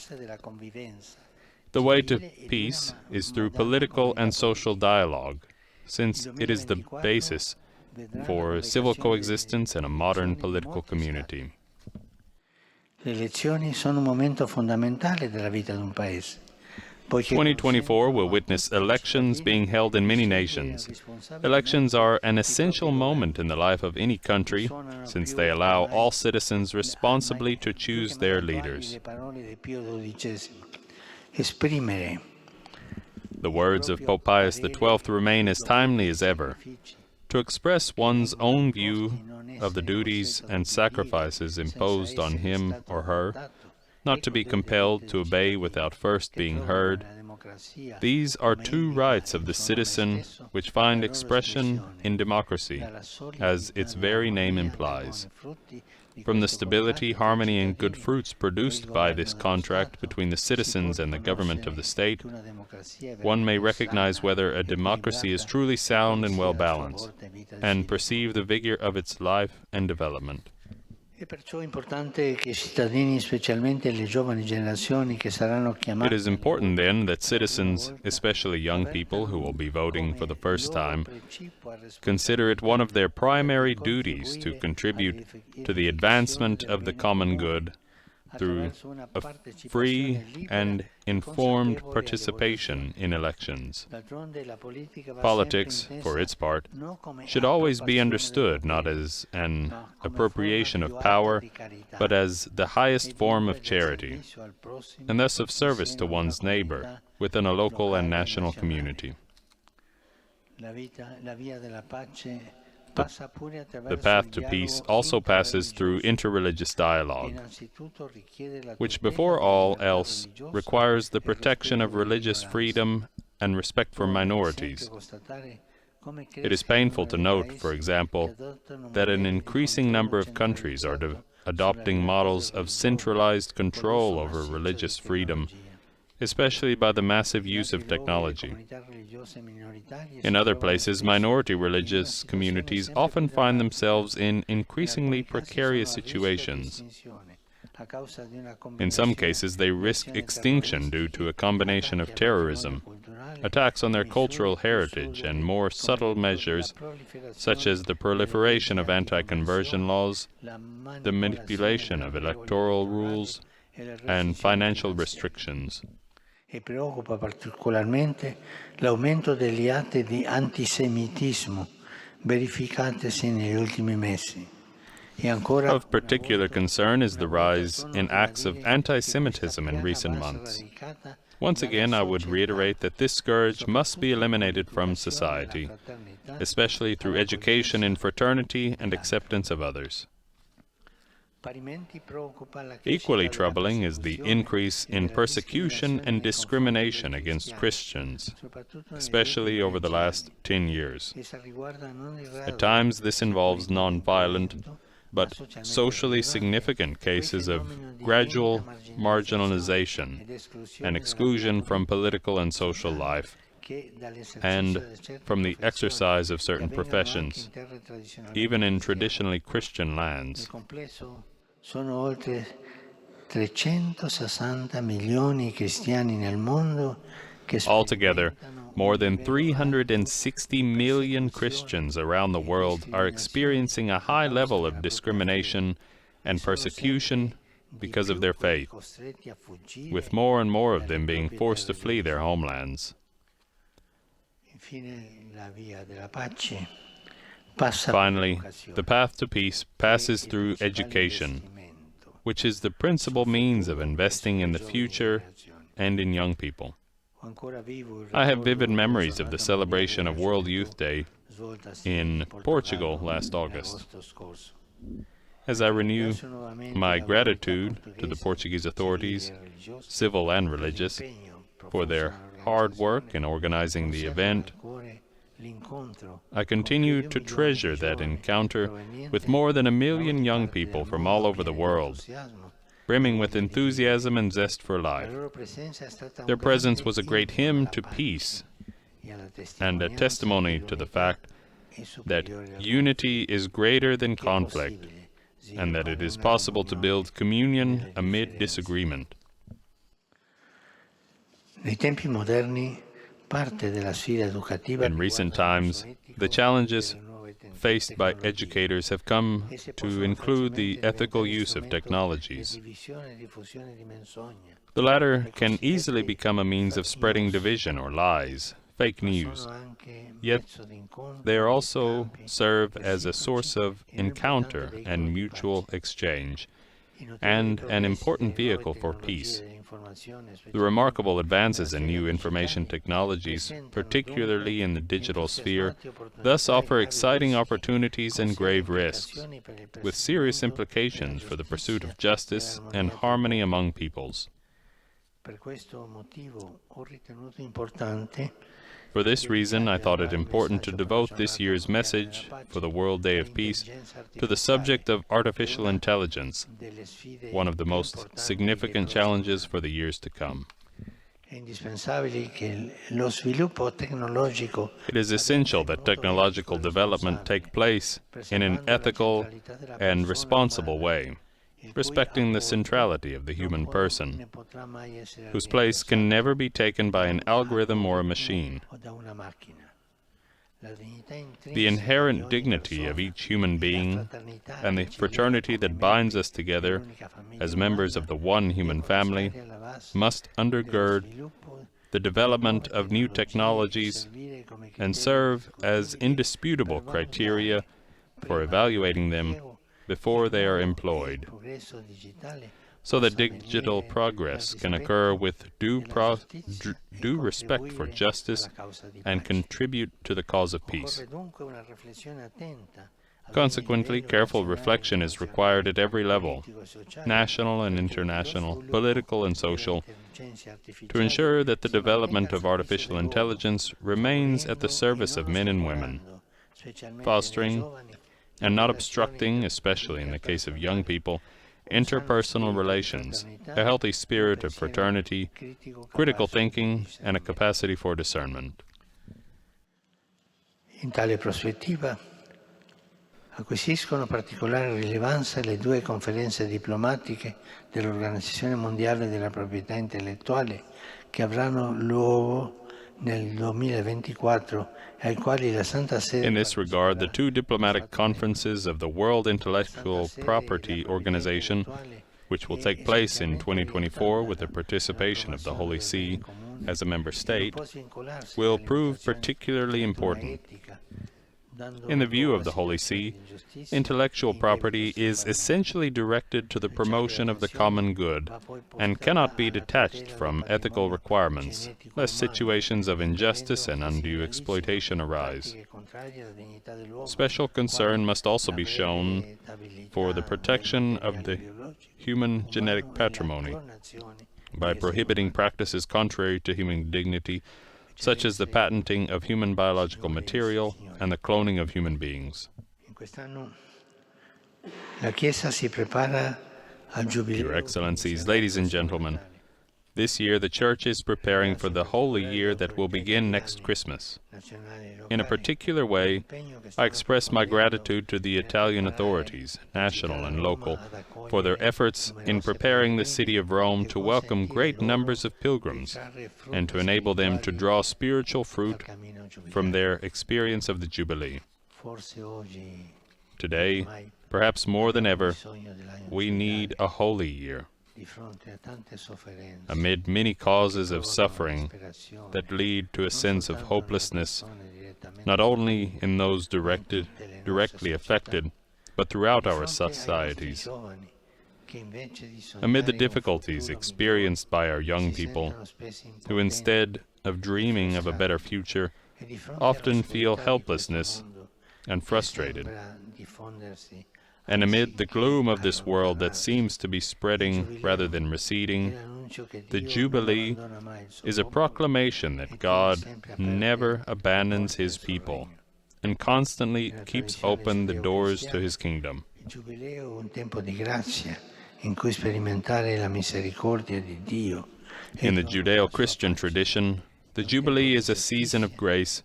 The way to peace is through political and social dialogue, since it is the basis for civil coexistence in a modern political community. Le elezioni sono un momento fondamentale della vita di un paese. 2024 will witness elections being held in many nations. Elections are an essential moment in the life of any country, since they allow all citizens responsibly to choose their leaders. The words of Pope Pius XII remain as timely as ever. To express one's own view of the duties and sacrifices imposed on him or her, not to be compelled to obey without first being heard. These are two rights of the citizen which find expression in democracy, as its very name implies. From the stability, harmony, and good fruits produced by this contract between the citizens and the government of the state, one may recognize whether a democracy is truly sound and well-balanced, and perceive the vigor of its life and development. It is important, then, that citizens, especially young people who will be voting for the first time, consider it one of their primary duties to contribute to the advancement of the common good through a free and informed participation in elections. Politics, for its part, should always be understood not as an appropriation of power, but as the highest form of charity, and thus of service to one's neighbor within a local and national community. The path to peace also passes through interreligious dialogue, which before all else requires the protection of religious freedom and respect for minorities. It is painful to note, for example, that an increasing number of countries are adopting models of centralized control over religious freedom, especially by the massive use of technology. In other places, minority religious communities often find themselves in increasingly precarious situations. In some cases, they risk extinction due to a combination of terrorism, attacks on their cultural heritage, and more subtle measures such as the proliferation of anti-conversion laws, the manipulation of electoral rules, and financial restrictions. E preoccupa particolarmente l'aumento degli atti di antisemitismo verificatisi negli ultimi mesi. Of particular concern is the rise in acts of anti-Semitism in recent months. Once again, I would reiterate that this scourge must be eliminated from society, especially through education in fraternity and acceptance of others. Equally troubling is the increase in persecution and discrimination against Christians, especially over the last 10 years. At times, this involves non-violent, but socially significant cases of gradual marginalization and exclusion from political and social life, and from the exercise of certain professions, even in traditionally Christian lands. Sono oltre 360 milioni cristiani nel mondo che Altogether, more than 360 million Christians around the world are experiencing a high level of discrimination and persecution because of their faith, with more and more of them being forced to flee their homelands. Finally, the path to peace passes through education, which is the principal means of investing in the future and in young people. I have vivid memories of the celebration of World Youth Day in Portugal last August. As I renew my gratitude to the Portuguese authorities, civil and religious, for their hard work in organizing the event, I continue to treasure that encounter with more than 1 million young people from all over the world, brimming with enthusiasm and zest for life. Their presence was a great hymn to peace and a testimony to the fact that unity is greater than conflict and that it is possible to build communion amid disagreement. In recent times, the challenges faced by educators have come to include the ethical use of technologies. The latter can easily become a means of spreading division or lies, fake news. Yet they also serve as a source of encounter and mutual exchange, and an important vehicle for peace. The remarkable advances in new information technologies, particularly in the digital sphere, thus offer exciting opportunities and grave risks, with serious implications for the pursuit of justice and harmony among peoples. For this reason, I thought it important to devote this year's message for the World Day of Peace to the subject of artificial intelligence, one of the most significant challenges for the years to come. It is essential that technological development take place in an ethical and responsible way, respecting the centrality of the human person, whose place can never be taken by an algorithm or a machine. The inherent dignity of each human being and the fraternity that binds us together as members of the one human family must undergird the development of new technologies and serve as indisputable criteria for evaluating them before they are employed, so that digital progress can occur with due respect for justice and contribute to the cause of peace. Consequently, careful reflection is required at every level, national and international, political and social, to ensure that the development of artificial intelligence remains at the service of men and women, fostering and not obstructing, especially in the case of young people, interpersonal relations, a healthy spirit of fraternity, critical thinking, and a capacity for discernment. In tale prospettiva acquisiscono particolare rilevanza le due conferenze diplomatiche dell'Organizzazione Mondiale della Proprietà Intellettuale che avranno luogo nel 2024 e ai quali la Santa Sede. In this regard, the two diplomatic conferences of the World Intellectual Property Organization, which will take place in 2024 with the participation of the Holy See as a member state, will prove particularly important. In the view of the Holy See, intellectual property is essentially directed to the promotion of the common good and cannot be detached from ethical requirements, lest situations of injustice and undue exploitation arise. Special concern must also be shown for the protection of the human genetic patrimony by prohibiting practices contrary to human dignity, such as the patenting of human biological material and the cloning of human beings. Your Excellencies, ladies and gentlemen, this year the Church is preparing for the Holy Year that will begin next Christmas. In a particular way, I express my gratitude to the Italian authorities, national and local, for their efforts in preparing the city of Rome to welcome great numbers of pilgrims and to enable them to draw spiritual fruit from their experience of the Jubilee. Today, perhaps more than ever, we need a Holy Year. Amid many causes of suffering that lead to a sense of hopelessness, not only in those directly affected, but throughout our societies. Amid the difficulties experienced by our young people, who instead of dreaming of a better future, often feel helplessness and frustrated. And amid the gloom of this world that seems to be spreading rather than receding, the Jubilee is a proclamation that God never abandons His people and constantly keeps open the doors to His kingdom. In the Judeo-Christian tradition, the Jubilee is a season of grace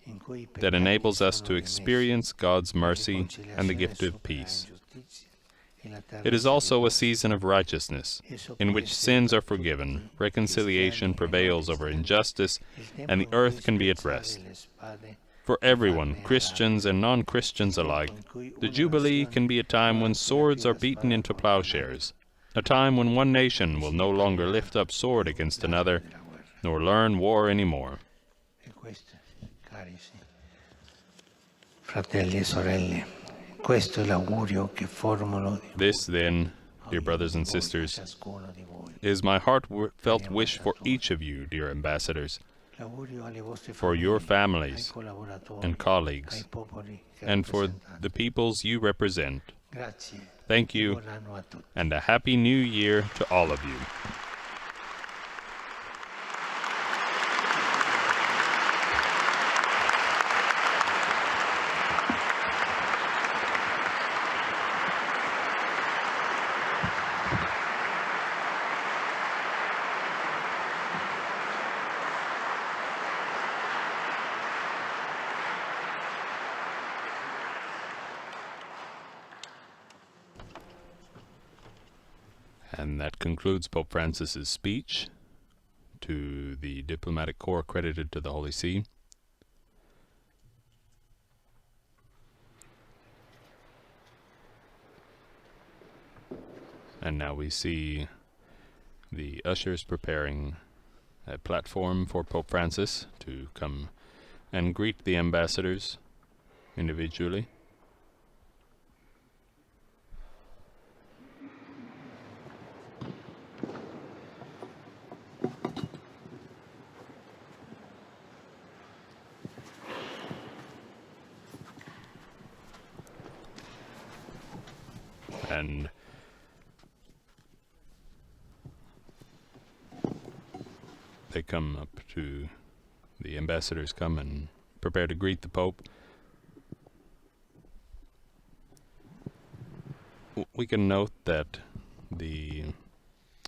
that enables us to experience God's mercy and the gift of peace. It is also a season of righteousness, in which sins are forgiven, reconciliation prevails over injustice, and the earth can be at rest. For everyone, Christians and non-Christians alike, the Jubilee can be a time when swords are beaten into plowshares, a time when one nation will no longer lift up sword against another, nor learn war anymore. E questo, cari fratelli e sorelle, questo è l'augurio che formulo This, then, dear brothers and sisters, ciascuno di voi. is my heartfelt wish for each of you, dear ambassadors, L'augurio alle vostre for your famiglie, ai families collaboratori, and ai colleagues, popoli che and for rappresentate. the peoples you represent. Grazie. Thank you, Buon anno a tutti. and a happy new year to all of you. And that concludes Pope Francis's speech to the diplomatic corps accredited to the Holy See. And now we see the ushers preparing a platform for Pope Francis to come and greet the ambassadors individually. And they come up to, the ambassadors come and prepare to greet the Pope. We can note that the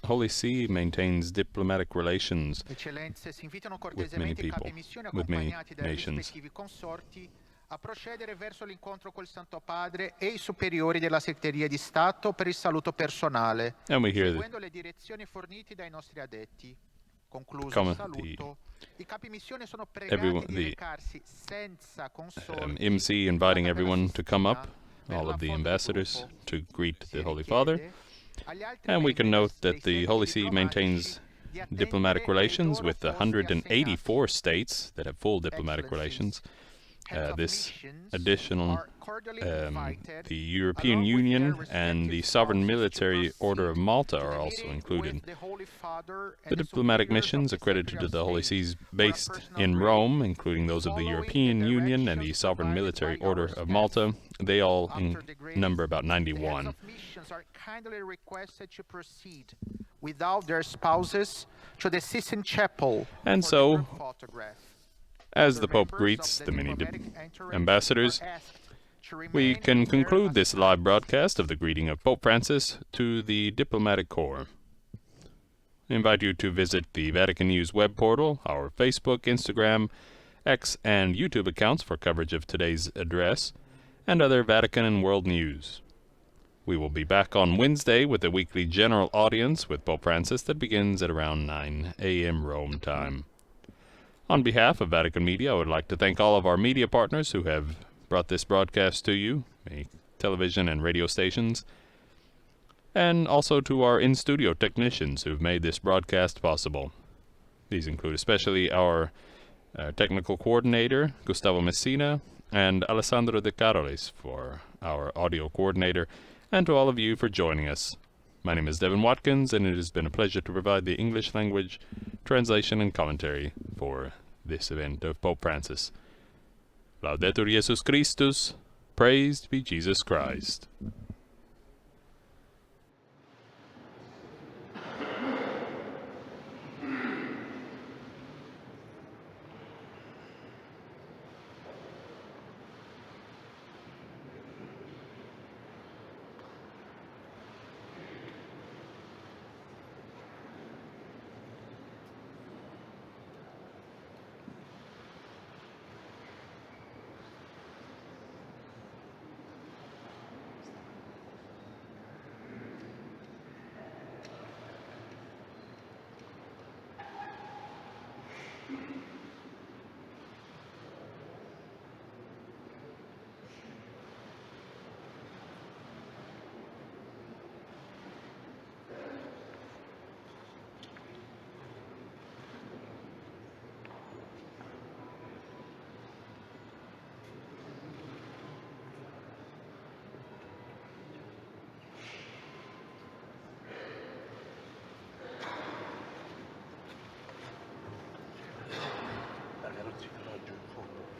Holy See maintains diplomatic relations Eccellenze, si invitano with many cortesemente i people, capi missione with many accompagnati dai nations. rispettivi consorti a procedere verso l'incontro col Santo Padre e i superiori della segreteria di Stato per il saluto personale, And we hear seguendo le direzioni fornite dai nostri addetti. Concluso il Come saluto, i capi missione sono everyone- pregati di the, recarsi senza consorti MC inviting alla everyone to come up, Sistina per all la of the foto di ambassadors, gruppo. to greet Si the Holy richiede Father. agli altri And we can membri note dei that the seti Holy See maintains diplomatici di attendere diplomatic ai relations loro with the posti 184 assegnati. states that have full diplomatic relations. This additional, the European Union and the Sovereign Military Order of Malta are also included. The diplomatic missions accredited to the Holy See is based in Rome, including those of the European Union and the Sovereign Military Order of Malta. They all number about 91. Without their spouses to the Sistine Chapel And for so, the group photograph. as Other the Pope members greets of the many diplomatic entourage ambassadors, are asked to we remain can in their conclude this assigned live broadcast of the greeting of Pope Francis to the diplomatic corps. I invite you to visit the Vatican News web portal, our Facebook, Instagram, X, and YouTube accounts for coverage of today's address, and other Vatican and world news. We will be back on Wednesday with a weekly general audience with Pope Francis that begins at around 9 a.m. Rome time. On behalf of Vatican Media, I would like to thank all of our media partners who have brought this broadcast to you, television and radio stations, and also to our in-studio technicians who've made this broadcast possible. These include especially our technical coordinator, Gustavo Messina, and Alessandro De Carolis for our audio coordinator, and to all of you for joining us. My name is Devin Watkins, and it has been a pleasure to provide the English language translation and commentary for this event of Pope Francis. Laudetur Jesus Christus, praised be Jesus Christ. secondo.